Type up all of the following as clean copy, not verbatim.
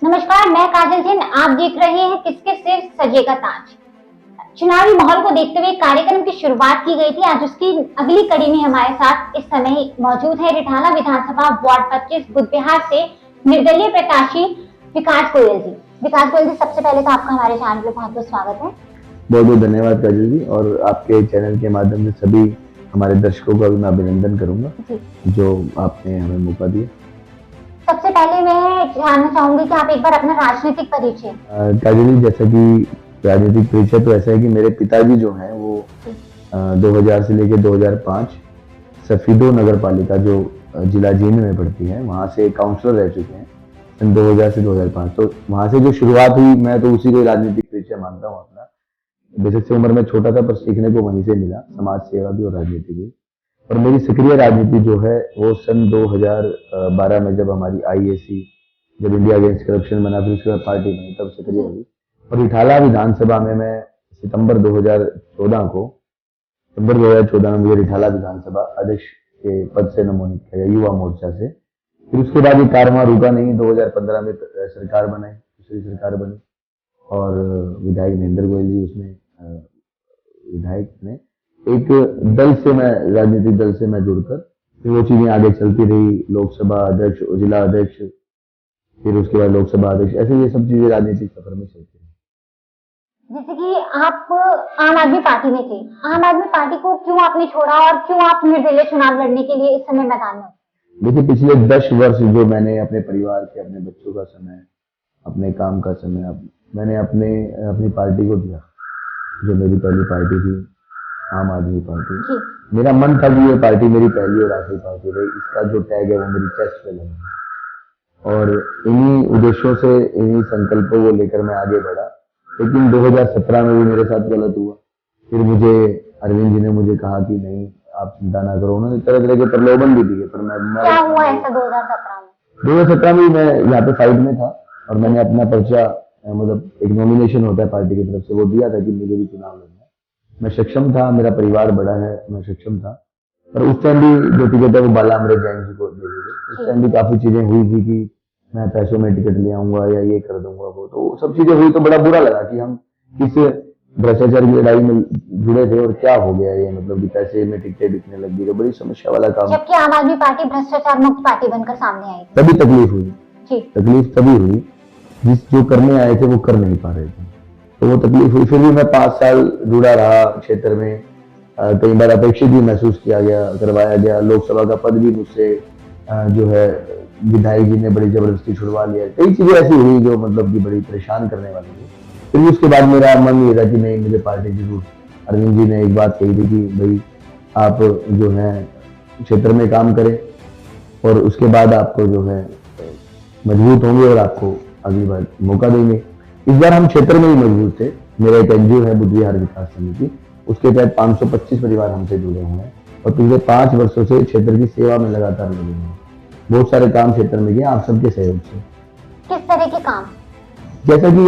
नमस्कार, मैं काजल जैन। आप देख रहे हैं किसके सिर सजेगा ताज। चुनावी माहौल को देखते हुए कार्यक्रम की शुरुआत की गई थी। आज उसकी अगली कड़ी में हमारे साथ इस समय मौजूद है रिठाला विधानसभा वार्ड 25 बुधबिहार से निर्दलीय प्रत्याशी विकास गोयल जी। विकास गोयल जी, सबसे पहले तो आपका हमारे चैनल पे बहुत बहुत स्वागत है। बहुत बहुत धन्यवाद काजल जी, और आपके चैनल के माध्यम से सभी हमारे दर्शकों का भी मैं अभिनंदन करूंगा जो आपने हमें मौका दिया। सबसे पहले मैं जानना चाहूंगी कि आप एक बार अपना राजनीतिक परिचय। काजल जी, जैसा कि राजनीतिक परिचय तो ऐसा है कि मेरे पिताजी जो हैं वो 2000 से लेकर 2005 सफीदो नगर पालिका जो जिला जींद में पड़ती है वहां से काउंसलर रह चुके हैं सन 2000 से 2005। तो वहां से जो शुरुआत हुई, मैं तो उसी को राजनीतिक परिचय मानता हूँ अपना। बेशक से उम्र में छोटा था पर सीखने को वहीं से मिला, समाज सेवा भी और राजनीति भी। और मेरी सक्रिय राजनीति जो है वो सन 2012 में जब हमारी आईएसी, जब इंडिया अगेंस्ट करप्शन बना, फिर उसके बाद पार्टी बनी, तब सक्रिय हुई। और रिठाला विधानसभा में मैं सितंबर 2014 में मुझे रिठाला विधानसभा अध्यक्ष के पद से नमोनित किया गया युवा मोर्चा से। फिर उसके बाद ये कारवां रुका नहीं, 2015 में सरकार बनाई, दूसरी सरकार बनी और विधायक महेंद्र गोयल जी उसमें विधायक ने एक दल से, मैं राजनीतिक दल से मैं जुड़कर फिर वो चीजें आगे चलती रही। लोकसभा अध्यक्ष, जिला अध्यक्ष, फिर उसके बाद लोकसभा अध्यक्ष, ऐसे ये सब चीजें राजनीतिक सफर में चलती रही। जैसे कि आप आम आदमी पार्टी में थे, आम आदमी पार्टी को क्यों आपने छोड़ा और क्यों आप निर्दलीय चुनाव लड़ने के लिए इस समय मैदान में? देखिए, पिछले 10 वर्ष जो मैंने अपने परिवार के, अपने बच्चों का समय, अपने काम का समय मैंने अपनी पार्टी को दिया, जो मेरी पहली पार्टी थी आम आदमी पार्टी। मेरा मन था कि ये पार्टी मेरी पहली और आखिरी पार्टी रही, इसका जो टैग है वो मेरी चेस्ट पे लगा। और इन्हीं उद्देश्यों से, इन्हीं संकल्पों को लेकर मैं आगे बढ़ा। लेकिन 2017 में भी मेरे साथ गलत हुआ। फिर मुझे अरविंद जी ने मुझे कहा कि नहीं, आप चिंता ना करो। उन्होंने तरह तरह के प्रलोभन भी दिए, पर मैं क्या हुआ ऐसा 2017 में? 2017 में मैं यहाँ पे फाइट में था और मैंने अपना पर्चा, मतलब एक नॉमिनेशन होता है पार्टी की तरफ से, वो दिया था कि मुझे भी चुनाव लड़ना है। मैं सक्षम था, मेरा परिवार बड़ा है, मैं सक्षम था। पर उस टाइम भी जो टिकट है वो बाला अमृत जैन जी को दे दी। उस टाइम भी काफी चीजें हुई थी कि मैं पैसों में टिकट ले आऊंगा या ये कर दूंगा वो, तो सब चीजें हुई। तो बड़ा बुरा लगा कि हम किस भ्रष्टाचार की लड़ाई में जुड़े थे और क्या हो गया ये, मतलब कि पैसे में टिकटें बिकने लग गई, तो बड़ी समस्या वाला काम। जबकि आम आदमी पार्टी भ्रष्टाचार मुक्त पार्टी बनकर सामने आई, तभी तकलीफ हुई। तकलीफ तभी हुई जो करने आए थे वो कर नहीं पा रहे थे, तो वो तकलीफ हुई। फिर भी मैं 5 साल जुड़ा रहा क्षेत्र में। कई बार अपेक्षित भी महसूस किया गया, करवाया गया। लोकसभा का पद भी मुझसे जो है विधायक जी ने बड़ी जबरदस्ती छुड़वा लिया। कई चीजें ऐसी हुई जो मतलब कि बड़ी परेशान करने वाली थी। फिर उसके बाद मेरा मन ये था कि नहीं, मुझे पार्टी जरूर। अरविंद जी ने एक बात कही थी कि भाई आप जो है क्षेत्र में काम करें और उसके बाद आपको जो है मजबूत होंगे और आपको अगली बार मौका देंगे। इस बार हम क्षेत्र में ही मजबूत थे। मेरा एक एनजीओ है बुधबिहार विकास समिति, उसके तहत 525 परिवार हमसे जुड़े हुए हैं और पिछले 5 वर्षों से क्षेत्र की सेवा में लगातार लगे हुए हैं। बहुत सारे काम क्षेत्र में किए आप सबके सहयोग से। किस तरह के काम? जैसा कि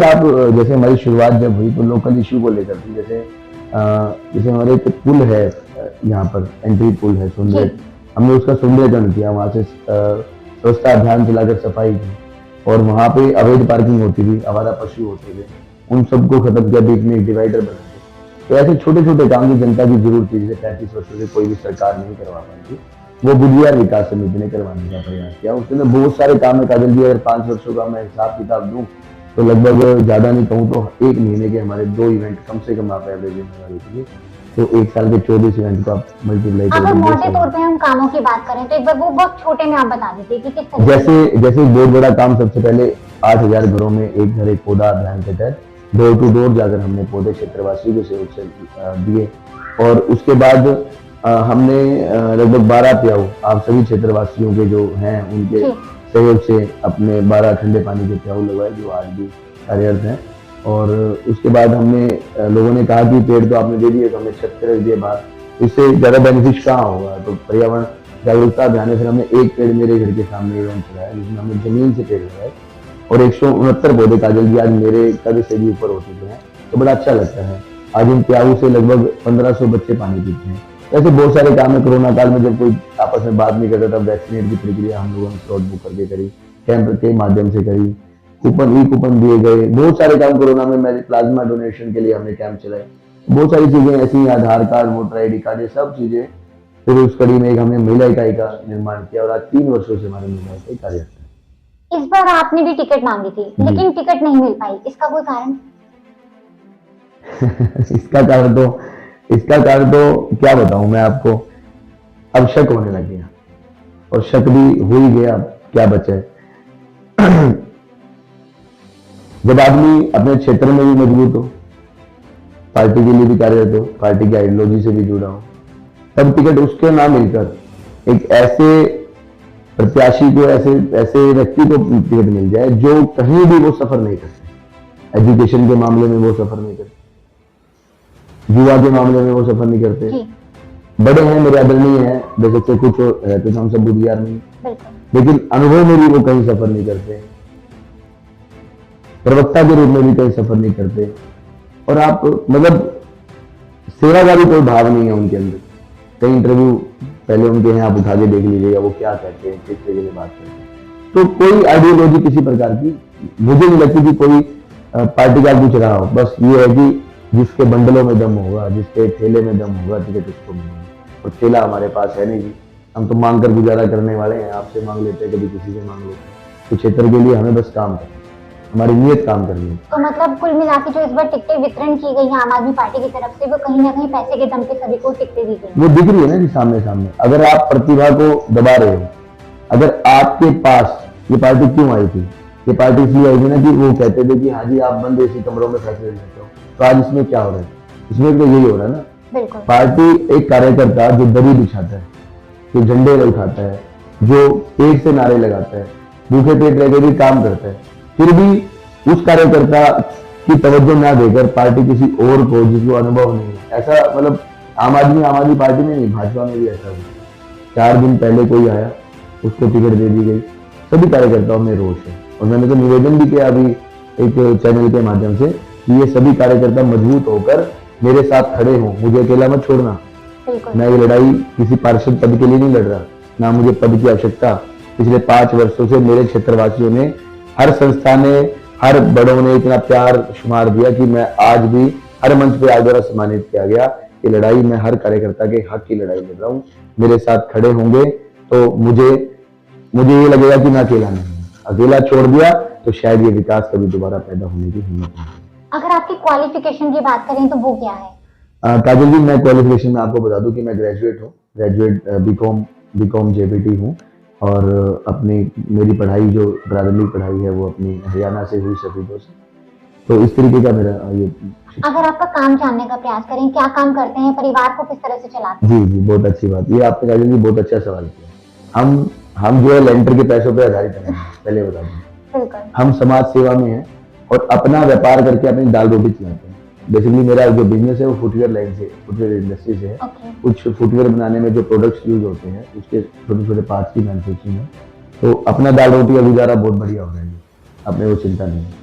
जैसे हमारी शुरुआत जब हुई तो लोकल इश्यू को लेकर थी। जैसे हमारे एक पुल है, यहाँ पर एंट्री पुल है सुंदर, हमने उसका सुंदरीकरण किया। वहां से स्वच्छता अभियान चलाकर सफाई की और वहां पे अवैध पार्किंग होती थी, आवारा पशु होते थे, उन सबको खत्म किया। बीच में एक डिवाइडर बना दिया। तो ऐसे छोटे छोटे काम जो जनता की जरूरत थी, जिसे 35 वर्षों से कोई भी सरकार नहीं करवा पाई थी, वो बुधबिहार विकास समिति ने करवाने का प्रयास किया। उसमें बहुत सारे काम है काजल जी। अगर 5 वर्षों का मैं हिसाब किताब दूं तो लगभग ज्यादा नहीं कहूँ तो 1 महीने के हमारे 2 इवेंट कम से कम आप एवरेज लीजिए तो 1 साल के 24 इवेंट को आप मल्टीप्लाई करें। अगर मोटे तौर पे हम कामों की बात करें तो एक बार वो बहुत छोटे में आप बता दीजिए कि किस तरह। जैसे एक बहुत बड़ा काम, सबसे पहले 8000 घरों में एक घर एक पौधा अभियान के तहत डोर टू डोर जाकर हमने पौधे क्षेत्रवासियों को सहयोग से दिए। और उसके बाद हमने लगभग 12 प्याऊ आप सभी क्षेत्रवासियों के जो हैं उनके सहयोग से अपने 12 ठंडे पानी के प्याऊ लगवाए, जो आज भी कार्यरत हैं। और उसके बाद हमने लोगों ने कहा कि पेड़ तो आपने दे दिए, तो हमने छत पे रख दिए बाहर, इससे ज्यादा बेनिफिट कहाँ होगा। तो पर्यावरण जागरूकता अभियान में फिर हमने एक पेड़ मेरे घर के सामने इवेंट चलाया, जिसमें हमने जमीन से पेड़ लगाए और 169 पौधे काजल जी आज मेरे कद से भी ऊपर हो चुके हैं। तो बड़ा अच्छा लगता है। आज इन प्याऊ से लगभग 1500 बच्चे पानी पीते हैं। ऐसे बहुत सारे काम है। कोरोना काल में जब कोई आपस में बात नहीं करता था, वैक्सीनेट की प्रक्रिया हम लोगों ने स्लॉट बुक करके करी, कैंप के माध्यम से करी। कूपन ई कूपन दिए गए, बहुत सारे काम कोरोना में मेरे प्लाज्मा डोनेशन के लिए हमने कैंप चलाए, बहुत सारी चीजें ऐसी, आधार कार्ड, वोटर आईडी कार्ड, ये सब चीजें। फिर उस कड़ी में एक हमने महिला इकाई का निर्माण किया और आज 3 वर्षों से हमारे महिला इकाई कार्यरत है। इस बार आपने भी टिकट मांगी थी, लेकिन टिकट नहीं मिल पाई, इसका कोई कारण? इसका कारण तो क्या बताऊं मैं आपको, अब शक होने लग गया और शक भी हो ही गया, क्या बचे। जब आदमी अपने क्षेत्र में भी मजबूत हो, पार्टी के लिए भी कार्यरत हो, पार्टी की आइडियोलॉजी से भी जुड़ा हो, तब टिकट उसके ना मिलकर एक ऐसे प्रत्याशी को, ऐसे व्यक्ति को टिकट मिल जाए जो कहीं भी वो सफर नहीं करते, एजुकेशन के मामले में वो सफर नहीं करते, युवा के मामले में वो सफर नहीं करते। बड़े हैं, मेरे आदरणीय हैं, बेशक से कुछ रहते तो हम सब बुद्धियार नहीं, लेकिन अनुभव में भी वो कहीं सफर नहीं करते, प्रवक्ता के रूप में भी कहीं सफर नहीं करते, और आप मतलब सेवा का भी कोई भाव नहीं है उनके अंदर। कई इंटरव्यू पहले उनके हैं, आप उठा के देख लीजिएगा वो क्या कहते हैं, किस तरीके से बात करते हैं। तो कोई आइडियोलॉजी किसी प्रकार की मुझे नहीं लगती कि कोई पार्टी का कुछ रहा हो, बस ये है कि जिसके बंडलों में दम होगा, जिसके ठेले में दम होगा, टिकट उसको मिलेगा। और ठेला हमारे पास है नहीं जी, हम तो मांग कर गुजारा करने वाले हैं, आपसे मांग लेते हैं, कभी किसी से मांग लेते हैं। तो क्षेत्र के लिए हमें बस काम करना, हमारी नियत काम करनी है। तो मतलब कुल मिला के जो इस बार टिकटें वितरण की गई है आम आदमी पार्टी की तरफ से, वो कहीं ना कहीं पैसे के दम पे सभी को टिकटें दी गई। वो दिख रही है ना जी सामने सामने। अगर आप प्रतिभा को दबा रहे हो, अगर आपके पास ये पार्टी क्यों आई थी, ये पार्टी इसलिए आई थी ना कि वो कहते थे कि हाँ जी आप बंद ऐसी कमरों में फैसले लेते हो, तो आज इसमें क्या हो रहा है, इसमें तो यही हो रहा है ना। बिल्कुल। पार्टी एक कार्यकर्ता जो दरी बिछाता है, जो झंडे उठाता है, जो पेट से नारे लगाता है, भूखे पेट रह के भी काम करता है, फिर भी उस कार्यकर्ता की तवज्जो ना देकर पार्टी किसी और को, जिसको अनुभव नहीं है, ऐसा मतलब आम आदमी पार्टी में नहीं, भाजपा में भी ऐसा हुआ। 4 दिन पहले कोई आया, उसको टिकट दे दी गई, सभी कार्यकर्ताओं में रोष है। और मैंने तो निवेदन भी किया अभी एक चैनल के माध्यम से कि ये सभी कार्यकर्ता मजबूत होकर मेरे साथ खड़े हों, मुझे अकेला मत छोड़ना। मैं ये लड़ाई किसी पार्षद पद के लिए नहीं लड़ रहा, ना मुझे पद की आवश्यकता। पिछले 5 वर्षों से मेरे क्षेत्रवासियों ने, हर संस्था ने, हर बड़ों ने इतना प्यार शुमार दिया कि मैं आज भी हर मंच पे आज द्वारा सम्मानित किया गया। ये लड़ाई मैं हर कार्यकर्ता के हक की लड़ाई लड़ रहा हूँ। मेरे साथ खड़े होंगे तो मुझे ये लगेगा कि मैं अकेला नहीं, अकेला छोड़ दिया तो शायद ये विकास कभी दोबारा पैदा होने की हिम्मत नहीं। अगर आपकी क्वालिफिकेशन की बात करें तो वो क्या है? काजल जी, मैं क्वालिफिकेशन में आपको बता दूं कि मैं ग्रेजुएट हूँ, बीकॉम जेबीटी हूँ, और अपनी मेरी पढ़ाई जो प्रारंभिक पढ़ाई है वो अपनी हरियाणा से हुई शफीदों से। तो इस तरीके का मेरा ये। अगर आपका काम जानने का प्रयास करें, क्या काम करते हैं, परिवार को किस तरह से चलाते हैं? जी, बहुत अच्छी बात, ये आपने काजल जी बहुत अच्छा सवाल किया। हम जो है लेंटर के पैसों पे आधारित हैं, पहले बता दूं। हम समाज सेवा में हैं और अपना व्यापार करके अपनी दाल रोटी चलाते हैं। बेसिकली मेरा जो बिजनेस है वो फुटवेयर लाइन से, फुटवेयर इंडस्ट्री से है। कुछ फुटवेयर बनाने में जो प्रोडक्ट्स यूज होते हैं उसके छोटे छोटे पार्ट्स की मैन्युफैक्चरिंग है। तो अपना दाल रोटी का गुजारा बहुत बढ़िया हो रहा है, अपने वो चिंता नहीं है।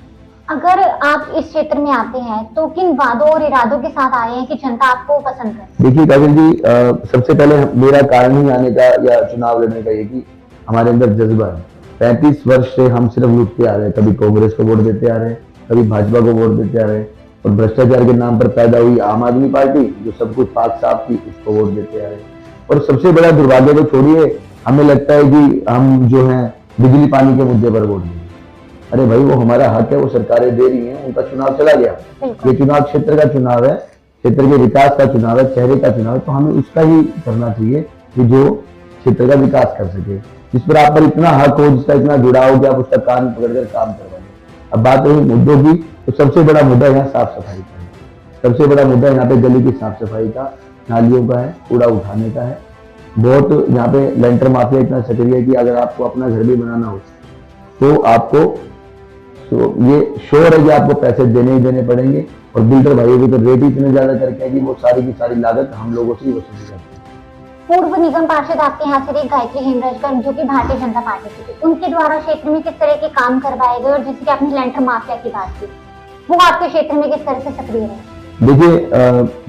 अगर आप इस क्षेत्र में आते हैं तो किन वादों और इरादों के साथ आए हैं कि जनता आपको पसंद करे? देखिए काजल जी, सबसे पहले मेरा कारण ही आने का या चुनाव लड़ने का ये कि हमारे अंदर जज्बा है। 35 वर्ष से हम सिर्फ लूटते आ रहे हैं, कभी कांग्रेस को वोट देते आ रहे हैं, कभी भाजपा को वोट देते आ रहे हैं, और भ्रष्टाचार के नाम पर पैदा हुई आम आदमी पार्टी जो सब कुछ पाक साफ थी उसको वोट देते आ रहे हैं। और सबसे बड़ा दुर्भाग्य तो छोड़िए, हमें लगता है कि हम जो है बिजली पानी के मुद्दे पर वोट देंगे। अरे भाई, वो हमारा हक है, वो सरकारें दे रही हैं, उनका चुनाव चला गया। ये चुनाव क्षेत्र का चुनाव है, क्षेत्र के विकास का चुनाव है, चेहरे का चुनाव है, तो हमें उसका ही करना चाहिए कि जो क्षेत्र का विकास कर सके, जिस पर आप पर इतना हक हो, जिसका इतना जुड़ाव हो कि आप उसका कान पकड़कर काम करवाएं। अब बात रही मुद्दों की, तो सबसे बड़ा मुद्दा यहाँ साफ सफाई का है। सबसे बड़ा मुद्दा यहाँ पे गली की साफ सफाई का, नालियों का है, कूड़ा उठाने का है। बहुत यहाँ पे लेंटर माफिया इतना सक्रिय है कि अगर आपको अपना घर भी बनाना हो तो आपको ये श्योर है कि आपको पैसे देने ही देने पड़ेंगे। और बिल्डर भाइयों की तो रेट ही इतने ज्यादा करके है कि वो सारी की सारी लागत हम लोगों से ही वसूली करते हैं। पूर्व निगम पार्षद आपके यहाँ से गायत्री हेमराजकर जो कि भारतीय जनता पार्टी की थी, उनके द्वारा क्षेत्र में किस तरह के काम करवाए गए, और जैसे कि आपने लेंटर माफिया की बात की, वो आपके क्षेत्र में किस तरह से सक्रिय रहे? देखिए,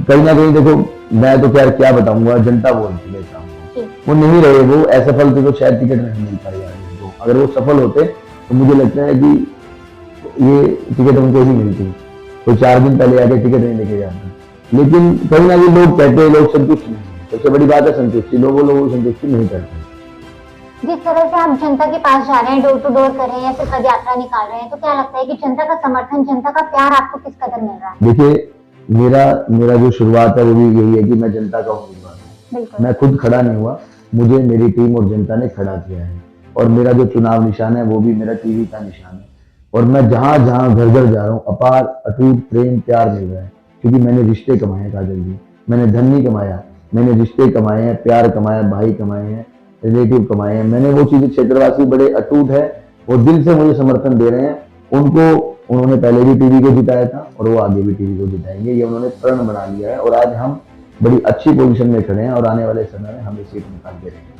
कहीं ना कहीं देखो, मैं तो क्या बताऊंगा, जनता बोलती है काम, वो नहीं रहे, वो असफल थे तो शायद टिकट नहीं मिल पाएगा। अगर वो सफल होते तो मुझे लगता है कि ये टिकट उनको ही मिलती, तो 4 दिन पहले आके टिकट नहीं लेके जाता। लेकिन कहीं ना कहीं लोग कहते हैं लोग संतुष्ट नहीं हैं। सबसे बड़ी बात है संतुष्टि, लोगों संतुष्टि नहीं करते। जिस तरह से आप जनता के पास जा रहे हैं, डोर टू डोर कर रहे हैं या फिर पद यात्रा निकाल रहे हैं, तो क्या लगता है कि जनता का समर्थन, जनता का प्यार आपको किस कदर मिल रहा है? देखिए, मेरा जो शुरुआत है वो भी यही है कि मैं जनता का उम्मीदवार हूँ। बिल्कुल। मैं खुद खड़ा नहीं हुआ, मुझे मेरी टीम और जनता ने खड़ा किया है, और मेरा जो चुनाव निशान है वो भी मेरा टीवी का निशान है। और मैं जहां जहां घर घर जा रहा हूँ, अपार अटूट प्रेम प्यार मिल रहा है, क्योंकि मैंने रिश्ते कमाए हैं काजल जी। मैंने धन नहीं कमाया, मैंने रिश्ते कमाए हैं, प्यार कमाया, भाई कमाए हैं, रिलेटिव कमाए हैं। मैंने वो चीजें, क्षेत्रवासी बड़े अटूट है, वो दिल से मुझे समर्थन दे रहे हैं। उनको उन्होंने पहले भी टीवी को जिताया था और वो आगे भी टीवी को जिताएंगे, ये उन्होंने प्रण बना लिया है। और आज हम बड़ी अच्छी पोजीशन में खड़े हैं और आने वाले समय में हमें सीट निकाल के रहेंगे।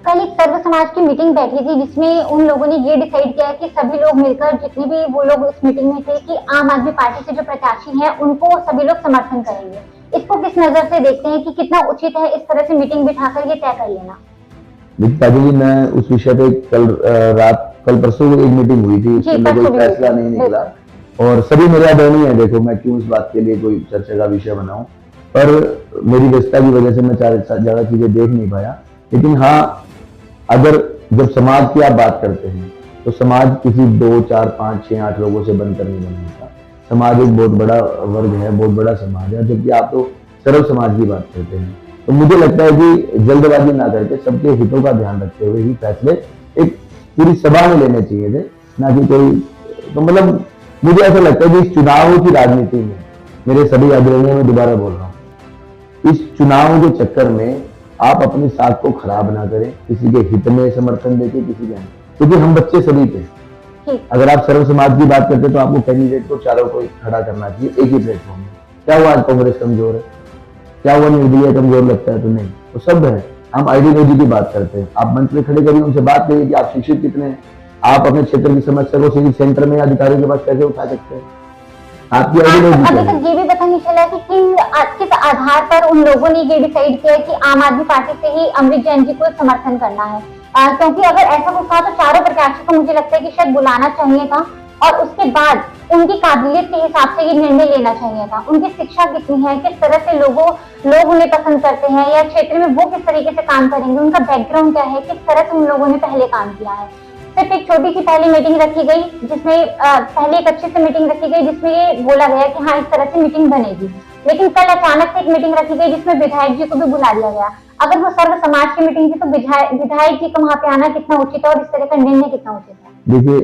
कल एक सर्व समाज की मीटिंग बैठी थी जिसमें उन लोगों ने ये डिसाइड किया कि सभी लोग मिलकर, जितने भी वो लोग इस मीटिंग में थे, कि आम आदमी पार्टी से जो प्रत्याशी हैं उनको सभी लोग समर्थन करेंगे। इसको किस नजर से देखते हैं कि कितना उचित है इस तरह से मीटिंग बिठाकर ये तय कर लेना? काजल जी, मैं उस विषय पे कल परसों एक मीटिंग हुई थी, उसमें कोई फैसला नहीं निकला और सभी मेरे अधोनी है। देखो, मैं क्यों इस बात के लिए कोई चर्चा का विषय बनाऊं, पर मेरी व्यस्तता की वजह से मैं ज्यादा चीजें देख नहीं पाया। लेकिन हाँ, अगर जब समाज की आप बात करते हैं तो समाज किसी 2, 4, 5, 6, 8 लोगों से बनकर नहीं बना होता। समाज एक बहुत बड़ा वर्ग है, बहुत बड़ा समाज है। जबकि आप तो सर्व समाज की बात करते हैं, तो मुझे लगता है कि जल्दबाजी ना करके सबके हितों का ध्यान रखते हुए ही फैसले एक पूरी सभा में लेने चाहिए थे, ना कि कोई। तो मतलब मुझे ऐसा लगता है कि इस चुनाव की राजनीति में, मेरे सभी अग्रणियों में दोबारा बोल रहा हूँ, इस चुनाव के चक्कर में आप अपनी साख को खराब ना करें, किसी के हित में समर्थन देके, किसी के, क्योंकि हम बच्चे सभी थे। अगर आप सर्व समाज की बात करते तो आपको कैंडिडेट को चारों को खड़ा करना चाहिए एक ही प्लेटफॉर्म में। क्या हुआ आज कांग्रेस कमजोर है? क्या हुआ निर्दलीय कमजोर लगता है? तो नहीं, तो सब है। हम आइडियोलॉजी की बात करते हैं, आप मंच में खड़े करिए, उनसे बात करिए कि आप शिक्षित कितने हैं, आप अपने क्षेत्र की समस्या को सिविक सेंटर में अधिकारियों के पास कैसे उठा सकते हैं, आपकी आइडियोलॉजी। अभी तक ये भी पता नहीं चला कि किस आधार पर उन लोगों ने ये डिसाइड किया कि आम आदमी पार्टी से ही अमृत जैन जी को समर्थन करना है। क्योंकि अगर ऐसा कुछ था तो चारों प्रत्याशी को मुझे लगता है कि शायद बुलाना चाहिए था और उसके बाद उनकी काबिलियत के हिसाब से ये निर्णय लेना चाहिए था। उनकी शिक्षा कितनी है, किस तरह से लोग उन्हें पसंद करते हैं, या क्षेत्र में वो किस तरीके से काम करेंगे, उनका बैकग्राउंड क्या है, किस तरह से उन लोगों ने पहले काम किया है। सिर्फ एक छोटी सी पहले मीटिंग रखी गई जिसमें पहले एक अच्छी सी मीटिंग रखी गई जिसमें ये बोला गया कि हाँ इस तरह से मीटिंग बनेगी। लेकिन कल अचानक से एक मीटिंग रखी गई जिसमें विधायक जी को भी बुला लिया गया। अगर वो सर्व समाज की मीटिंग थी तो विधायक जी का वहां पे आना कितना उचित है और इस तरह का निर्णय कितना उचित है? देखिए,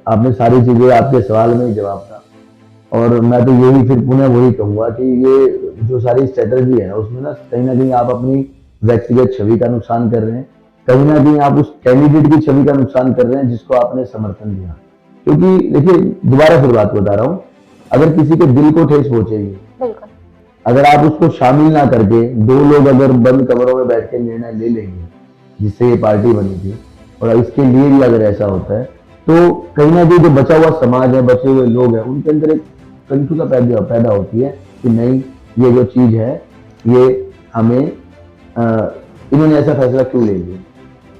आपने सारी चीजें, आपके सवाल में ही जवाब था, और मैं तो यही फिर पुनः वही कहूंगा कि ये जो सारी स्ट्रेटजी है उसमें ना कहीं आप अपनी व्यक्तिगत छवि का नुकसान कर रहे हैं, कहीं ना कहीं आप उस कैंडिडेट की छवि का नुकसान कर रहे हैं जिसको आपने समर्थन दिया। क्योंकि देखिए, दोबारा फिर बात बता रहा हूँ, अगर किसी के दिल को ठेस पहुंचेगी, अगर आप उसको शामिल ना करके 2 लोग अगर बंद कमरों में बैठ के निर्णय ले लेंगे, जिससे ये पार्टी बनी थी, और इसके लिए भी अगर ऐसा होता है तो कहीं ना कहीं जो बचा हुआ समाज है, बचे हुए लोग हैं, उनके अंदर एक कंफ्यूजन पैदा होती है कि नहीं, ये जो चीज है ये हमें इन्होंने ऐसा फैसला क्यों ले लिया।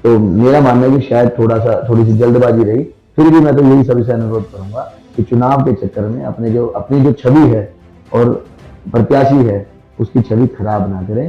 तो मेरा मानना है कि शायद थोड़ी सी जल्दबाजी रही। फिर भी मैं तो यही सभी से अनुरोध करूंगा कि चुनाव के चक्कर में अपनी जो छवि है और प्रत्याशी है उसकी छवि खराब ना करें।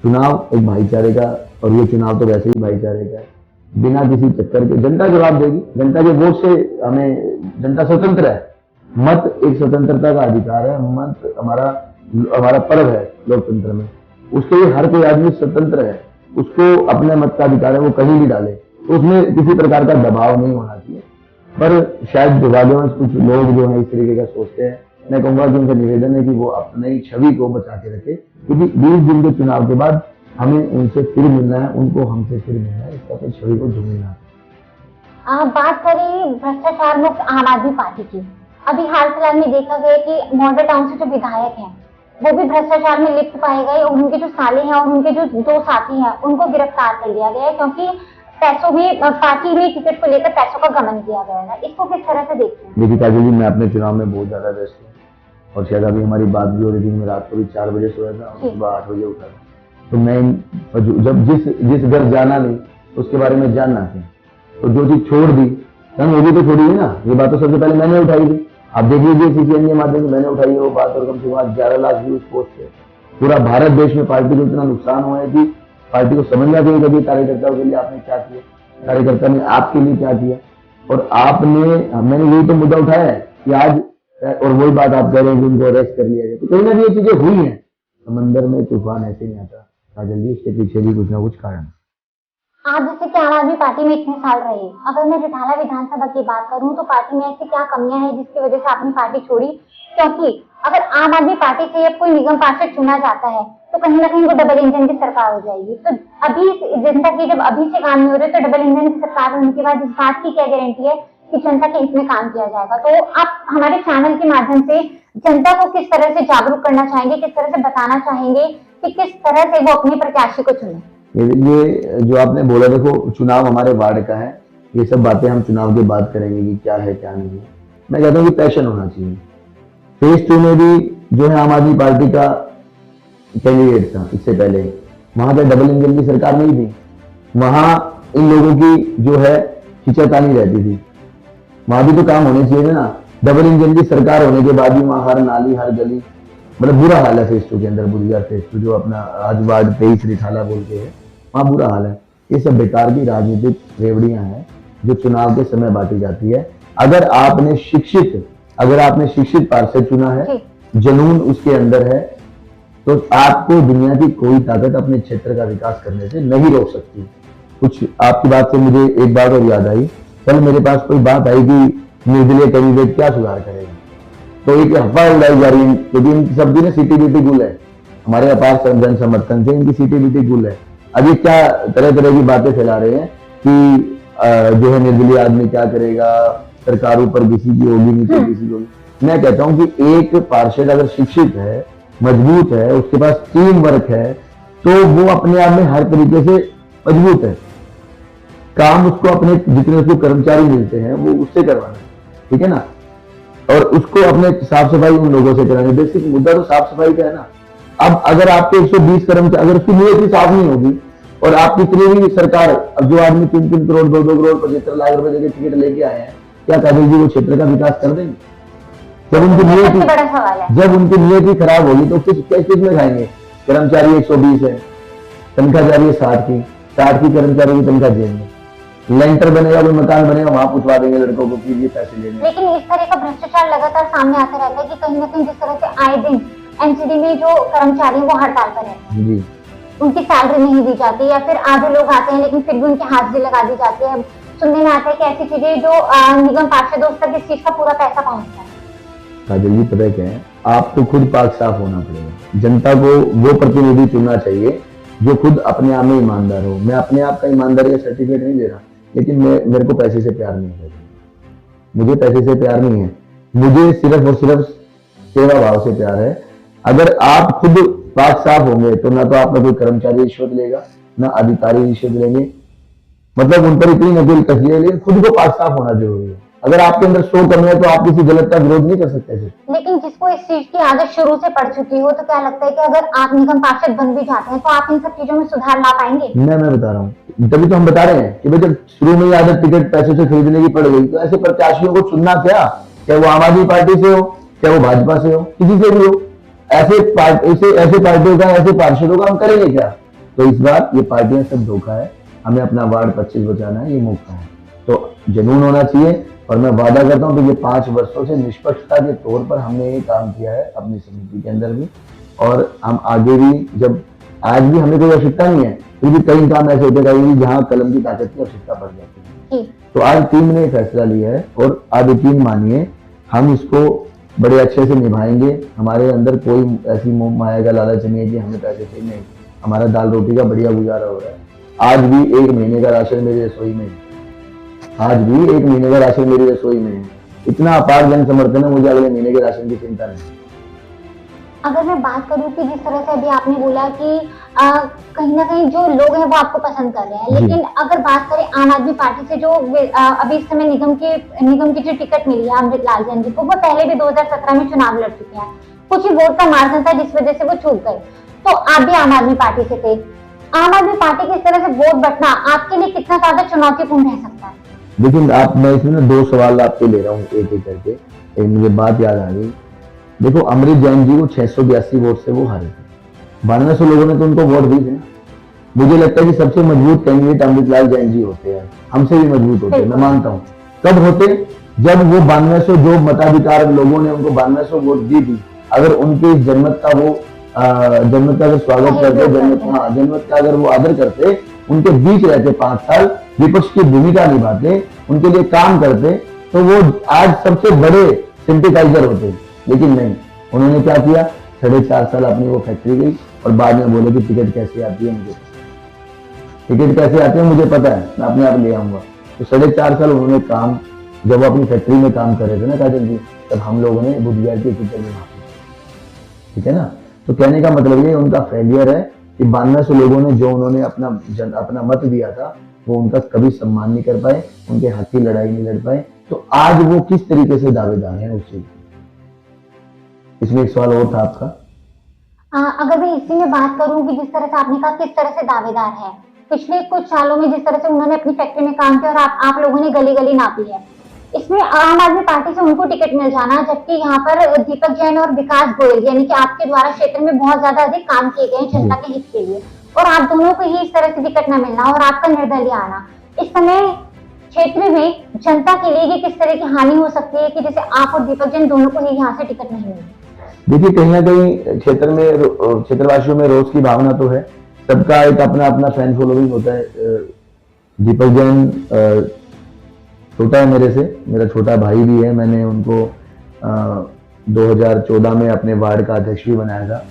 चुनाव एक भाईचारे का, और ये चुनाव तो वैसे ही भाईचारे का है, बिना किसी चक्कर के जनता जवाब देगी। जनता के वोट से हमें, जनता स्वतंत्र है, मत एक स्वतंत्रता का अधिकार है, मत हमारा पर्व है लोकतंत्र में, उसके लिए हर कोई आदमी स्वतंत्र है, उसको अपने मत का अधिकार है, वो कहीं भी डाले, तो उसमें किसी प्रकार का दबाव नहीं होना चाहिए। पर शायद दुर्भाग्यवश कुछ लोग जो है इस तरीके का सोचते हैं। मैं कहूंगा कि उनका निवेदन है कि वो अपनी छवि को बचा के रखे, क्योंकि 20 दिन के चुनाव के बाद हमें उनसे फिर मिलना है, उनको हमसे फिर मिलना है, इसका अपनी छवि को झूमना है। बात करें भ्रष्टाचार मुक्त आम आदमी पार्टी की, अभी हाल फिलहाल में देखा गया कि मॉडल टाउन से जो विधायक हैं वो भी भ्रष्टाचार में लिप्त पाए गए, और उनके जो साले हैं और उनके जो 2 साथी हैं उनको गिरफ्तार कर लिया गया है, क्योंकि पैसों में, पार्टी में टिकट को लेकर पैसों का गमन किया गया है। इसको किस तरह से देखते हैं? देखिए काजल जी, मैं अपने चुनाव में बहुत ज्यादा व्यस्त हूँ, और शायद अभी हमारी बात भी हो रही थी, मैं रात को भी 4 बजे सोया था और सुबह 8 बजे उठा था। तो मैं जब जिस घर जाना नहीं उसके बारे में जानना था, तो जो चीज छोड़ दी मोदी तो छोड़ी है ना, ये बात तो सबसे पहले मैंने उठाई थी। आप देख लीजिए सीसीएन के माध्यम से मैंने उठाई है वो बात, और कम से कम 11 लाख व्यूज पोस्ट है। पूरा भारत देश में पार्टी को इतना नुकसान हुआ है कि पार्टी को समझना चाहिए कभी कार्यकर्ताओं के लिए आपने क्या किया, कार्यकर्ता ने आपके लिए क्या किया। और आपने, मैंने यही तो मुद्दा उठाया है कि आज, और वही बात आप कह रहे हैं कि उनको अरेस्ट कर लिया जाए, तो कहीं ना कहीं ये चीजें हुई हैं। समंदर में तूफान ऐसे नहीं आता काजल जी, इसके पीछे भी कुछ ना कुछ कारण। आप जैसे कि आम आदमी पार्टी में इतने साल रहे, अगर मैं रिठाला विधानसभा की बात करूं तो पार्टी में ऐसी क्या कमियां हैं जिसकी वजह से आपने पार्टी छोड़ी? क्योंकि अगर आम आदमी पार्टी से कोई निगम पार्षद चुना जाता है तो कहीं ना कहीं वो डबल इंजन की सरकार हो जाएगी। तो अभी जनता की जब अभी से काम नहीं हो रहे तो डबल इंजन की सरकार होने के बाद इस बात की क्या गारंटी है कि जनता के हित में काम किया जाएगा? तो आप हमारे चैनल के माध्यम से जनता को किस तरह से जागरूक करना चाहेंगे, किस तरह से बताना चाहेंगे कि किस तरह से वो अपने प्रत्याशी को चुने? ये जो आपने बोला, देखो चुनाव हमारे वार्ड का है, ये सब बातें हम चुनाव के बाद करेंगे कि क्या है क्या नहीं है। मैं कहता हूँ कि पैशन होना चाहिए। फेज 2 में भी जो है आम आदमी पार्टी का कैंडिडेट था, इससे पहले वहां पर डबल इंजन की सरकार नहीं थी, वहां इन लोगों की जो है खिंचातानी रहती थी, वहां भी तो काम होने चाहिए ना। डबल इंजन की सरकार होने के बाद भी वहां हर नाली हर गली, मतलब बुरा हाल है फेज 2 के अंदर। बुधियार फेज 2 जो अपना आज वार्ड 23 रिठाला बोलते हैं, वहां बुरा हाल है। ये सब बेकार की राजनीतिक रेवड़ियां हैं जो चुनाव के समय बांटी जाती है। अगर आपने शिक्षित पार्षद चुना है, जुनून उसके अंदर है, तो आपको दुनिया की कोई ताकत अपने क्षेत्र का विकास करने से नहीं रोक सकती। कुछ आपकी बात से मुझे एक बात और याद आई, कल मेरे पास कोई बात आई कि निर्दलीय कैंडिडेट क्या सुधार करेगा, तो एक अफवाह उड़ाई जा रही है क्योंकि इनकी सब ने सीटीबीटी गुल है, हमारे अपार जन समर्थन से इनकी सीटीबीटी गुल है। अब ये क्या तरह तरह की बातें फैला रहे हैं कि जो है निर्दलीय आदमी क्या करेगा, सरकार ऊपर किसी की होगी नहीं तो किसी की होगी। मैं कहता हूं कि एक पार्षद अगर शिक्षित है, मजबूत है, उसके पास टीम वर्क है, तो वो अपने आप में हर तरीके से मजबूत है। काम उसको अपने जितने उसको कर्मचारी मिलते हैं वो उससे करवाना है, ठीक है ना, और उसको अपने साफ सफाई उन लोगों से करानी। बेसिक मुद्दा तो साफ सफाई का है ना। अब अगर आपके 120 कर्मचारी, अगर उसकी नीयत ही साफ नहीं होगी और आप कितनी भी सरकार, अब जो आदमी 3-3 करोड़ 2-2 करोड़ 75 लाख रुपए देकर टिकट लेके आए हैं, क्या काजल जी वो क्षेत्र का विकास कर देंगे? जब उनकी नीयत ही खराब होगी तो किस में खाएंगे? कर्मचारी 120 है, तनख्वाह जा रही है 60 की कर्मचारी की तनख्वाह देंगे। लेंटर बनेगा, कोई मकान बनेगा, वहां पूछवा देंगे लड़कों को कि ये पैसे लेने। लेकिन इस तरह का भ्रष्टाचार लगातार सामने आता रहता है कि कहीं ना कहीं जिस तरह से आए दिन एनसीडी में जो कर्मचारी वो हड़ताल पर रहते हैं, उनकी सैलरी नहीं दी जाती, या फिर आधे लोग आते हैं लेकिन फिर भी उनकी हाजिरी लगा दी जाती है। सुनने में आता है कि ऐसी चीजें जो निगम पार्षदों तक इस चीज का पूरा पैसा पहुंचता है। काजल जी पता क्या है, आपको खुद पाक साफ होना पड़ेगा। जनता को वो प्रतिनिधि चुनना चाहिए जो खुद अपने आप में ईमानदार हो। मैं अपने आप का ईमानदारी का सर्टिफिकेट नहीं दे रहा, लेकिन मेरे को पैसे से प्यार नहीं है। मुझे पैसे से प्यार नहीं है, मुझे सिर्फ और सिर्फ सेवा भाव से प्यार है। अगर आप खुद पाक साफ होंगे तो ना तो आपका कोई कर्मचारी रिश्वत लेगा, ना अधिकारी रिश्वत लेंगे, मतलब उन पर इतनी नकल कसली है। लेकिन खुद को पाक साफ होना जरूरी है। अगर आपके अंदर 100 कमी है तो आप किसी गलत का विरोध नहीं कर सकते। लेकिन जिसको इस चीज की आदत शुरू से पड़ चुकी हो, तो क्या लगता है कि अगर आप निगम पार्षद बन भी जाते हैं तो आप इन सब चीजों में सुधार ला पाएंगे? मैं बता रहा हूँ, तभी तो हम बता रहे हैं कि भाई जब शुरू में आदत टिकट पैसे से खरीदने की पड़ गई तो ऐसे प्रत्याशियों को चुनना क्या, चाहे वो आम आदमी पार्टी से हो, चाहे वो भाजपा से हो, किसी से भी हो, ऐसे पार्टियों का, ऐसे पार्षदों का हम करेंगे क्या? तो इस बार ये पार्टियां सब धोखा है। हमें अपना वार्ड 25 बचाना है, ये मौका है, तो जुनून होना चाहिए। और मैं वादा करता हूं कि ये 5 वर्षों से निष्पक्षता के तौर पर हमने ये काम किया है अपनी समिति के अंदर भी, और हम आगे भी, जब आज भी हमें कोई आवश्यकता नहीं है, फिर भी कई काम ऐसे होते हैं जहां कलम की ताकत की आवश्यकता पड़ जाती है। तो आज टीम ने फैसला लिया है और आप यकीन मानिए हम इसको बड़े अच्छे से निभाएंगे। हमारे अंदर कोई ऐसी मोह माया का लालच नहीं है कि हमें पैसे चाहिए, नहीं। हमारा दाल रोटी का बढ़िया गुजारा हो रहा है। आज भी 1 महीने का राशन मेरी रसोई में है, आज भी 1 महीने का राशन मेरी रसोई में है। इतना अपार जन समर्थन है, मुझे अगले महीने के राशन की चिंता नहीं। अगर मैं बात करूं कि जिस तरह से अभी आपने बोला कि कहीं ना कहीं जो लोग हैं वो आपको पसंद कर रहे हैं, लेकिन अगर बात करें आम आदमी पार्टी से जो अभी इस समय निगम की जो टिकट मिली है अमृतलाल जैन जी को, वो पहले भी 2017 में चुनाव लड़ चुके हैं। कुछ ही वोट का मार्जिन था जिस वजह से वो चूक गए। तो आप भी आम आदमी पार्टी से थे, आम आदमी पार्टी की इस तरह से वोट बटना आपके लिए कितना ज्यादा चुनौतीपूर्ण रह सकता है? लेकिन आप, मैं इसमें ना 2 सवाल आपके ले रहा हूँ एक एक करके। एक मुझे बात याद आ गई। देखो, अमृत जैन जी को 682 वोट से वो हारे थे। 9200 लोगों ने तो उनको वोट दी थे ना। मुझे लगता है कि सबसे मजबूत कैंडिडेट अमृतलाल जैन जी होते हैं, हमसे भी मजबूत होते हैं, मैं मानता हूँ। कब होते? जब वो 9200 जो मताधिकार लोगों ने उनको 9200 वोट दी थी, अगर उनके इस जनमत का वो जनमत का अगर स्वागत करते, जनमत का अगर वो आदर करते, उनके बीच रहते 5 साल, विपक्ष की भूमिका निभाते, उनके लिए काम करते, तो वो आज सबसे बड़े सिंपैथाइजर होते। लेकिन नहीं, उन्होंने क्या किया? 4.5 साल अपनी वो फैक्ट्री गई और बाद में बोले कि टिकट कैसे आती है, मुझे टिकट कैसे आते हैं मुझे पता है, मैं अपने आप ले आऊंगा। तो 4.5 साल उन्होंने काम, जब वो अपनी फैक्ट्री में काम कर रहे थे ना काजल जी, तब हम लोगों ने बुधवार की टिकट में माफी, ठीक है ना। तो कहने का मतलब ये उनका फेलियर है कि 9200 लोगों ने जो उन्होंने अपना मत दिया था, वो उनका कभी सम्मान नहीं कर पाए, उनके हक की लड़ाई नहीं लड़ पाए। तो आज वो किस तरीके से दावेदार है उस चीज। इसमें एक सवाल और था आपका। अगर मैं इसी में बात करूं कि जिस तरह से आपने कहा किस तरह से दावेदार है, पिछले कुछ सालों में जिस तरह से उन्होंने अपनी फैक्ट्री में काम किया और आप लोगों ने गली गली नापी है, इसमें आम आदमी पार्टी से उनको टिकट मिल जाना, जबकि यहाँ पर दीपक जैन और विकास गोयल यानी कि आपके द्वारा क्षेत्र में बहुत ज्यादा अधिक काम किए गए जनता के हित के लिए, और आप दोनों को ही इस तरह से टिकट न मिलना और आपका निर्दलीय आना, इस समय क्षेत्र में जनता के लिए ये किस तरह की हानि हो सकती है कि जैसे आप और दीपक जैन दोनों को ही यहाँ से टिकट नहीं मिले? देखिए, कहीं ना कहीं क्षेत्रवासियों में रोष की भावना तो है, सबका एक अपना अपना फैन फॉलोइंग होता है। दीपक जैन छोटा है मेरे से, मेरा छोटा भाई भी है। मैंने उनको 2014 में अपने वार्ड का अध्यक्ष भी बनाया था।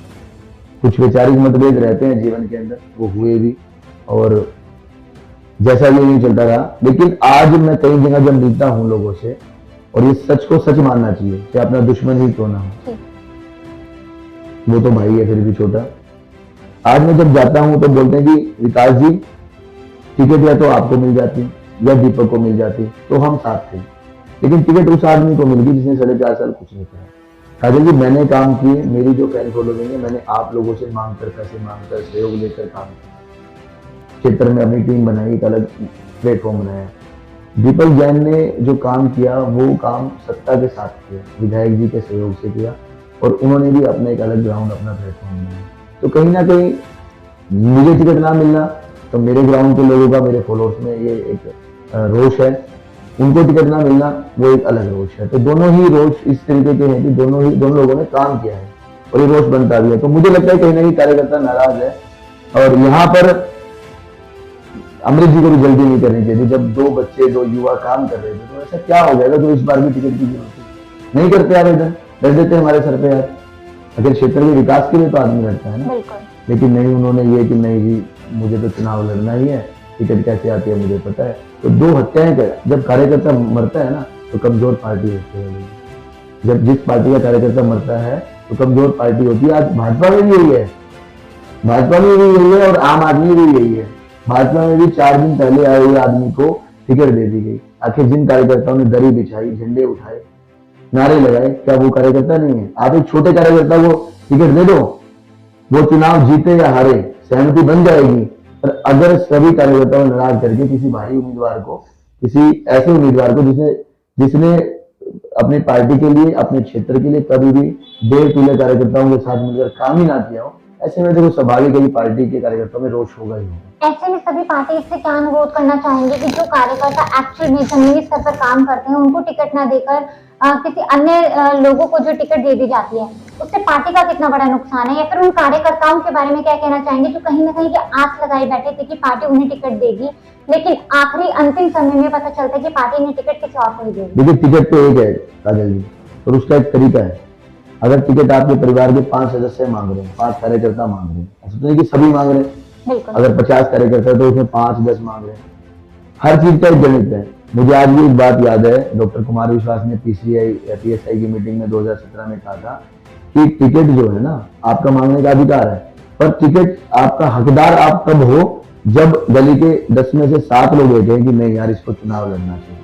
कुछ वैचारिक मतभेद रहते हैं जीवन के अंदर, वो हुए भी, और जैसा ये नहीं चलता रहा। लेकिन आज मैं कई जगह जब मिलता हूँ लोगों से, और ये सच को सच मानना चाहिए कि अपना दुश्मन ही क्यों ना हो, वो तो भाई है फिर भी छोटा। आज मैं जब जाता हूं तो बोलते हैं कि विकास जी, टिकट या तो आपको मिल जाती या दीपक को मिल जाती, तो हम साथ थे। लेकिन टिकट उस आदमी को मिल गई जिसने 4.5 साल कुछ नहीं किया। काजल जी, मैंने काम किए, मेरी जो फैन फॉलोइंग है, मैंने आप लोगों से मांगकर, पैसे मांगकर, सहयोग लेकर काम किया। क्षेत्र में अपनी टीम बनाई, एक अलग प्लेटफॉर्म बनाया। दीपक जैन ने जो काम किया, वो काम सत्ता के साथ किया, विधायक जी के सहयोग से किया, और उन्होंने भी अपना एक अलग ग्राउंड, अपना प्लेटफॉर्म बनाया। तो कहीं ना कहीं मुझे टिकट ना मिलना, तो मेरे ग्राउंड के लोगों का, मेरे फॉलोअर्स में ये एक रोष है। उनको टिकट ना मिलना, वो एक अलग रोष है। तो दोनों ही रोष इस तरीके के हैं कि दोनों लोगों ने काम किया है, और ये रोष बनता भी है। तो मुझे लगता है कहीं ना कहीं कार्यकर्ता नाराज है, और यहाँ पर अमृत जी को भी जल्दी नहीं करनी चाहिए। जब 2 बच्चे, 2 युवा काम कर रहे थे, तो ऐसा क्या हो जाएगा तो इस बार भी टिकट की जरूरत नहीं करते आवेदन, रख देते हमारे सर पे यार। अगर क्षेत्र के विकास के लिए तो आदमी लड़ता है ना। लेकिन नहीं, उन्होंने ये कि नहीं जी, मुझे तो चुनाव लड़ना ही है, टिकट कैसे आती है मुझे पता है। तो 2 हत्याएं कर, जब कार्यकर्ता मरता है ना, तो कमजोर पार्टी होती है। जब जिस पार्टी का कार्यकर्ता मरता है तो कमजोर पार्टी होती है। आज भाजपा में भी यही है, भाजपा में भी यही है, और आम आदमी भी यही है। भाजपा में भी 4 दिन पहले आए हुए आदमी को टिकट दे दी गई। आखिर जिन कार्यकर्ताओं ने दरी बिछाई, झंडे उठाए, नारे लगाए, क्या वो कार्यकर्ता नहीं है? आप एक छोटे कार्यकर्ता को टिकट दे दो, वो चुनाव जीते या हारे, सहमति बन जाएगी। पर अगर सभी कार्यकर्ताओं नाराज करके किसी भारी उम्मीदवार को, किसी ऐसे उम्मीदवार को जिसने अपनी पार्टी के लिए, अपने क्षेत्र के लिए कभी भी 1.5 तुल्य कार्यकर्ताओं के साथ मिलकर काम ही ना किया हो, ऐसे में देखो स्वाभाविक है कि पार्टी के कार्यकर्ताओं में रोष होगा ही होगा। ऐसे में सभी पार्टी इससे क्या अनुरोध करना चाहेंगे कि जो कार्यकर्ता एक्चुअल में जमीनी स्तर पर काम करते हैं, उनको टिकट ना देकर किसी अन्य लोगों को जो टिकट दे दी जाती है, उससे पार्टी का कितना बड़ा नुकसान है? या फिर उन कार्यकर्ताओं के बारे में क्या कहना चाहेंगे जो कहीं ना कहीं ये आस लगाए बैठे थे कि पार्टी उन्हें टिकट देगी, लेकिन आखिरी अंतिम समय में पता चलता है कि पार्टी ने टिकट किसी और को ही देगी? देखिए, टिकट तो एक है काजल जी, और उसका एक तरीका है। अगर टिकट आपके परिवार के 5 सदस्य मांग रहे हैं, 5 कार्यकर्ता मांग रहे हैं, ऐसा तो नहीं कि सभी मांग रहे हैं। अगर 50 कार्यकर्ता है तो उसमें 5-10 मांग रहे हैं। हर चीज का एक गणित है। मुझे आज भी एक बात याद है, डॉक्टर कुमार विश्वास ने PCI या PSI की मीटिंग में 2017 में कहा था कि टिकट जो है ना, आपका मांगने का अधिकार है, पर टिकट आपका हकदार आप तब हो जब गली के 10 में से 7 लोग कहते हैं कि नहीं यार, इसको चुनाव लड़ना चाहिए,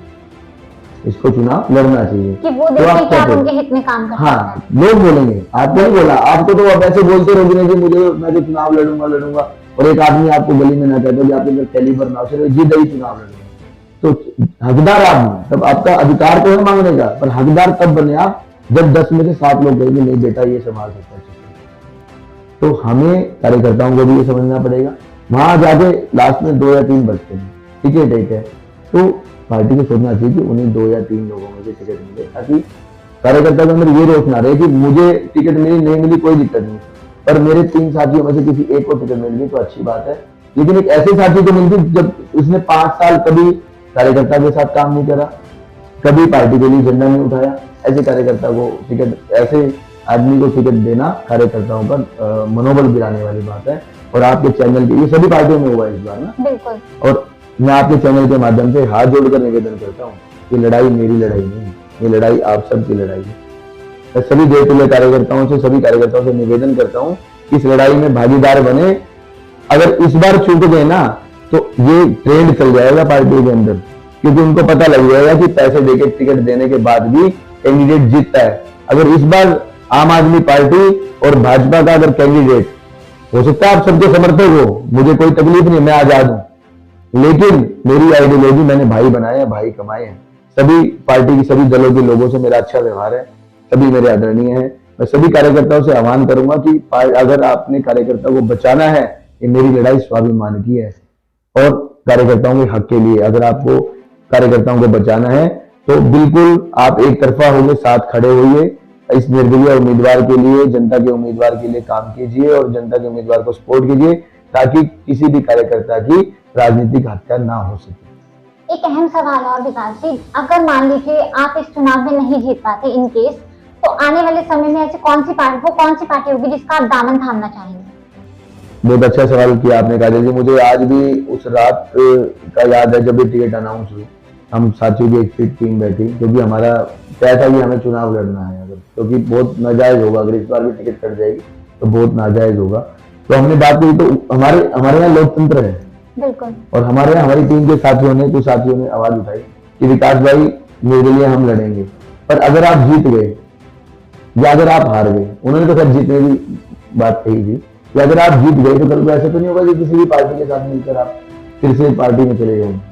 इसको चुनाव लड़ना चाहिए, कि वो तो आप आप उनके हित में काम करते हैं। हाँ, लोग बोलेंगे, आपको नहीं बोला, आपको तो आप ऐसे बोलते रहोगे कि मुझे, मैं तो चुनाव लड़ूंगा, और एक आदमी आपको गली में ना कहता कि आपके अंदर कैलिबर ना हो, सिर्फ जिद ही चुनाव लड़ूंगा, तो हकदार आप नहीं, तब आपका अधिकार तो है मांगने का, पर हकदार तब बने आप जब 10 में से 7 लोग कहेंगे नहीं बेटा ये संभाल सकता है। तो हमें कार्यकर्ताओं को भी ये समझना पड़ेगा, वहां जाके लास्ट में 2 या 3 बचते हैं, टिकट है, तो पार्टी को सोचना चाहिए कि उन्हें 2 या 3 लोगों में से टिकट मिले, ताकि कार्यकर्ता के अंदर ये रोष ना रहे कि मुझे टिकट मिली नहीं मिली कोई दिक्कत नहीं, पर मेरे 3 साथियों में से किसी एक को टिकट मिल गई तो अच्छी बात है। लेकिन एक ऐसे साथी को मिलती जब उसने 5 साल कभी कार्यकर्ता के साथ काम नहीं करा, कभी पार्टी के लिए झंडा नहीं उठाया, ऐसे कार्यकर्ता को टिकट, ऐसे आदमी को टिकट देना कार्यकर्ताओं पर मनोबल गिराने वाली बात है। और आपके चैनल के, ये सभी पार्टियों में हुआ इस बार ना, बिल्कुल। और मैं आपके चैनल के माध्यम से हाथ जोड़कर निवेदन करता हूँ, ये लड़ाई मेरी लड़ाई नहीं है, ये लड़ाई आप सबकी लड़ाई है। मैं सभी देवतुल्य कार्यकर्ताओं से, सभी कार्यकर्ताओं से निवेदन करता हूँ कि इस लड़ाई में भागीदार बने। अगर इस बार चूक गए ना तो ये ट्रेंड चल जाएगा पार्टी के अंदर, क्योंकि उनको पता लग जाएगा कि पैसे देके टिकट देने के बाद भी कैंडिडेट जीतता है। अगर इस बार आम आदमी पार्टी और भाजपा का अगर कैंडिडेट, हो सकता है आप सबके समर्थक हो, मुझे कोई तकलीफ नहीं, मैं आजाद हूं, लेकिन मेरी आइडियोलॉजी मैंने भाई बनाए हैं, भाई कमाए हैं। सभी पार्टी की, सभी दलों के लोगों से मेरा अच्छा व्यवहार है, सभी मेरे आदरणीय हैं। मैं सभी कार्यकर्ताओं से आह्वान करूंगा कि अगर आपने कार्यकर्ता को बचाना है, ये मेरी लड़ाई स्वाभिमान की है और कार्यकर्ताओं के हक के लिए, अगर आपको कार्यकर्ताओं को बचाना है तो बिल्कुल आप एक तरफा होंगे, साथ खड़े होइए, इस निर्दलीय उम्मीदवार के लिए, जनता के उम्मीदवार के लिए काम कीजिए और जनता के उम्मीदवार को सपोर्ट कीजिए, ताकि किसी भी कार्यकर्ता की राजनीतिक हत्या ना हो सके। एक अहम सवाल और विकास जी, अगर मान लीजिए आप इस चुनाव में नहीं जीत पाते इन केस, तो आने वाले समय में ऐसी कौन सी पार्टी होगी जिसका आप दामन थामना चाहेंगे? बहुत अच्छा सवाल किया आपने काजल जी। मुझे आज भी उस रात का याद है जब ये टिकट अनाउंस हुई, हम साथियों की एक फिट टीम बैठी, क्योंकि हमारा तय था कि हमें चुनाव लड़ना है, अगर क्योंकि बहुत नाजायज होगा, अगर इस बार भी टिकट कट जाएगी तो बहुत नाजायज होगा। तो हमने बात की, तो हमारे यहाँ लोकतंत्र है, बिल्कुल, और हमारे यहाँ हमारी टीम के साथियों ने, कुछ साथियों ने आवाज उठाई कि विकास भाई मेरे लिए हम लड़ेंगे, पर अगर आप जीत गए या अगर आप हार गए, उन्होंने तो खैर जीतने की बात कही थी कि अगर आप जीत गए तो कल को ऐसा तो नहीं होगा कि किसी भी पार्टी के साथ मिलकर आप फिर से पार्टी में चले जाएंगे।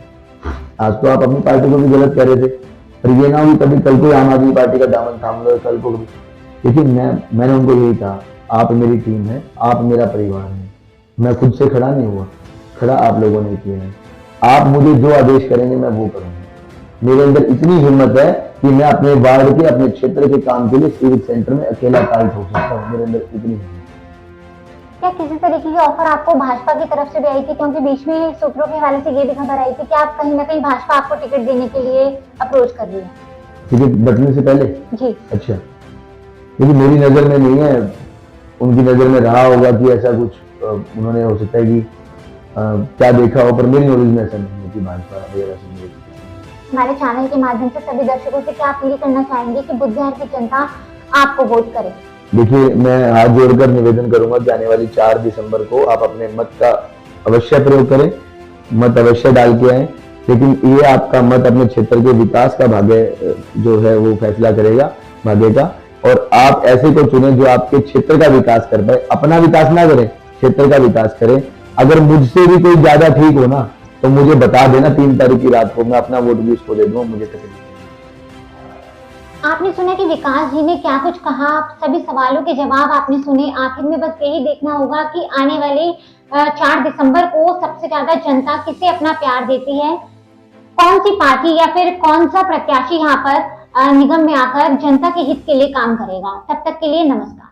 आज तो आप अपनी पार्टी को भी गलत कह रहे थे, पर ये ना हो कि कभी कल को आम आदमी पार्टी का दामन थाम लो, कल को। लेकिन मैंने उनको यही कहा, आप मेरी टीम है, आप मेरा परिवार है, मैं खुद से खड़ा नहीं हुआ, खड़ा आप लोगों ने किया है। आप मुझे जो आदेश करेंगे मैं वो करूंगा। मेरे अंदर इतनी हिम्मत है कि मैं अपने वार्ड के, अपने क्षेत्र के काम के लिए सिविक सेंटर में अकेला टाइट हो सकता हूँ, मेरे अंदर इतनी हिम्मत। क्या किसी तरीके की ऑफर आपको भाजपा की तरफ से भी आई थी? क्योंकि बीच में सूत्रों के हवाले से ये भी खबर आई थी कि आप कहीं ना कहीं भाजपा आपको टिकट देने के लिए अप्रोच कर रही है। टिकट बटने से पहले? जी। अच्छा, लेकिन मेरी नजर में नहीं है, उनकी नजर में रहा होगा कि ऐसा कुछ उन्होंने, हो सकता है कि क्या देखा हो, पर मेरी नॉलेज में ऐसा नहीं है कि भाजपा वगैरह से। हमारे चैनल के माध्यम से सभी दर्शकों से क्या अपील करना चाहेंगे कि बुधवार की जनता आपको वोट करे? देखिए, मैं हाथ जोड़कर निवेदन करूंगा कि आने वाली 4 दिसंबर को आप अपने मत का अवश्य प्रयोग करें, मत अवश्य डाल के आए। लेकिन ये आपका मत अपने क्षेत्र के विकास का भाग्य जो है वो फैसला करेगा, भाग्य का। और आप ऐसे को चुने जो आपके क्षेत्र का विकास कर पाए, अपना विकास ना करें, क्षेत्र का विकास करें। अगर मुझसे भी कोई ज्यादा ठीक हो ना तो मुझे बता देना, 3 तारीख की रात को मैं अपना वोट भी उसको दे दूंगा, मुझे तकलीफ। आपने सुना कि विकास जी ने क्या कुछ कहा, सभी सवालों के जवाब आपने सुने। आखिर में बस यही देखना होगा कि आने वाले 4 दिसंबर को सबसे ज्यादा जनता किसे अपना प्यार देती है, कौन सी पार्टी या फिर कौन सा प्रत्याशी यहाँ पर निगम में आकर जनता के हित के लिए काम करेगा। तब तक के लिए नमस्कार।